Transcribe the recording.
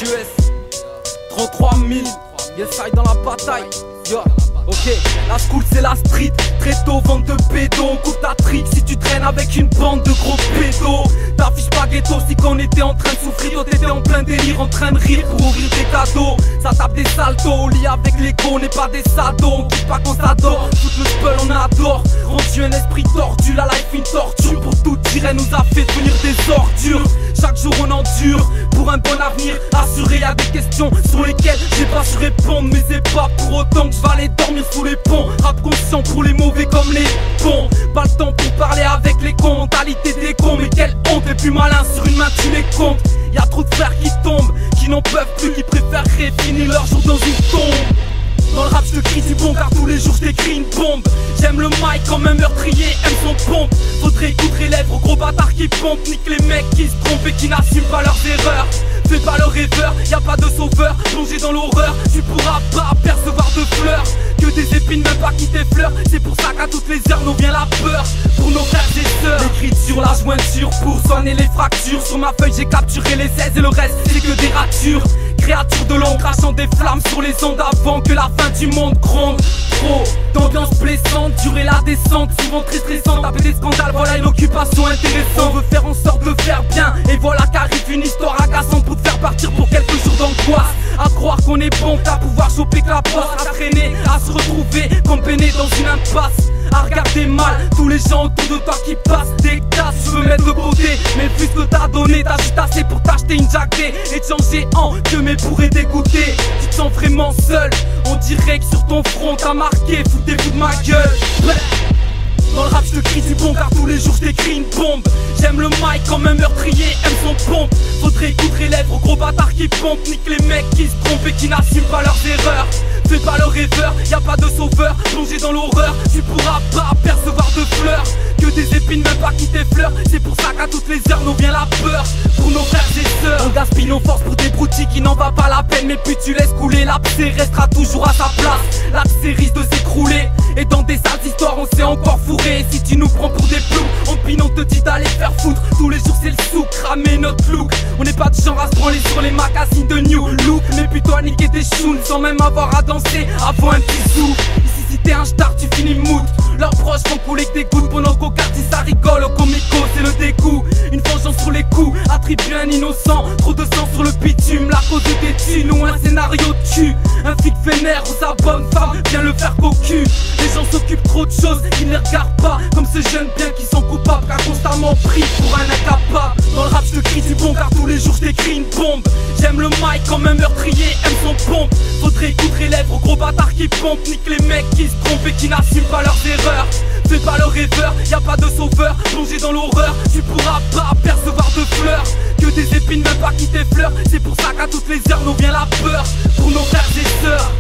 US 33 000, yes I dans la bataille. Yo, ok, la school c'est la street. Très tôt, vente de pédos, on coupe ta trick si tu traînes avec une bande de gros pédos. T'affiches pas ghetto si qu'on était en train de souffrir. Toi t'étais en plein délire, en train de rire pour ouvrir des cadeaux. Ça tape des saltos, au lit avec l'écho, on n'est pas des sados. On quitte pas qu'on s'adore, tout le spell on adore. Rendu un esprit tordu, la life une torture. Pour tout dire, elle nous a fait devenir des ordures. Chaque jour on endure, pour un bon avenir assuré. Y'a des questions sur lesquelles j'ai pas su répondre. Mais c'est pas pour autant que je vais aller dormir sous les ponts. Rap conscient pour les mauvais comme les bons. Pas le temps pour parler avec les cons. Mentalité des cons, mais quelle honte. Les plus malins sur une main tu les comptes. Y'a trop de frères qui tombent, qui n'en peuvent plus, qui préféreraient finir leur jour dans une tombe. Dans le rap je te crie du bon car tous les jours je t'écris une bombe. J'aime le mic comme un meurtrier aime son pompe. Faudrait écouter les lèvres aux gros bâtards qui pompent. Nique les mecs qui se trompent et qui n'assument pas leurs erreurs. Fais pas le rêveur, y'a pas de sauveur. Plongé dans l'horreur, tu pourras pas apercevoir de fleurs. Que des épines même pas qui t'effleurent. C'est pour ça qu'à toutes les heures nous vient la peur. Pour nos frères et sœurs, l'écriture, la jointure pour soigner les fractures. Sur ma feuille j'ai capturé les 16 et le reste c'est que des ratures. Créature de l'ombre crachant des flammes sur les ondes avant que la fin du monde gronde. Trop d'ambiance blessante, durer la descente, souvent très stressante. Taper des scandales, voilà une occupation intéressante. On veut faire en sorte de faire bien, et voilà qu'arrive une histoire agaçante pour te faire partir pour quelques jours d'angoisse. À croire qu'on est bon, qu'à pouvoir choper que la poisse. À traîner, à se retrouver comme peiné dans une impasse. À regarder mal tous les gens autour de toi qui passent des tasses. Tu veux mettre de côté, mais plus que t'as donné, t'as juste assez pour t'acheter une jaquette et te changer en que mais pourrait dégoûter. Tu te sens vraiment seul, on dirait que sur ton front t'as marqué, foutez-vous de ma gueule. Dans le rap je te crie du bon car tous les jours je t'écris une bombe. J'aime le mic comme un meurtrier aime son pompe. Faudrait écouter les lèvres aux gros bâtards qui pompent. Nique les mecs qui se trompent et qui n'assument pas leurs erreurs. Fais pas le rêveur, y'a pas de sauveur. Plongé dans l'horreur, tu pourras pas apercevoir de fleurs. Que des épines même pas qui t'effleurent. C'est pour ça qu'à toutes les heures nous vient la peur. Pour nos frères et sœurs, on gaspille nos forces pour des broutilles qui n'en va pas la peine. Mais plus tu laisses couler, l'abcès restera toujours à sa place. L'abcès risque de s'écrouler. Et dans des sales histoires on s'est encore fourré. Et si tu nous prends pour des plots, on pine, on te dit d'aller faire foutre. Tous les jours c'est le souk, cramer notre look. On n'est pas du genre à se branler sur les magazines de New Look. Mais plutôt à niquer des chounes sans même avoir à danser avant un petit sou. Ici si t'es un star tu finis mood. Leurs proches font couler que des gouttes. Pendant qu'au quartier ça rigole, au comico c'est le dégoût. Une vengeance sur les coups, attribue un innocent. Trop de sang sur le bitume, la cause de tes thunes ou un scénario de cul. Un flic vénère ou sa bonne femme vient le faire cocu. Les gens s'occupent trop de choses, ils ne les regardent pas. Comme ce jeune bien qui sont coupables car constamment pris pour un incapable. Dans le rap je te crie du bon car tous les jours je t'écris une bombe. J'aime le mic comme un meurtrier aime son pompe. Faudrait écouter les lèvres aux gros bâtards qui pompent. Nique les mecs qui se trompent et qui n'assument pas leurs erreurs. Fais pas le rêveur, y'a pas de sauveur. Plongé dans l'horreur, tu pourras pas apercevoir de fleurs. Que des épines même pas qui t'effleurent. C'est pour ça qu'à toutes les heures nous vient la peur. Pour nos frères et sœurs.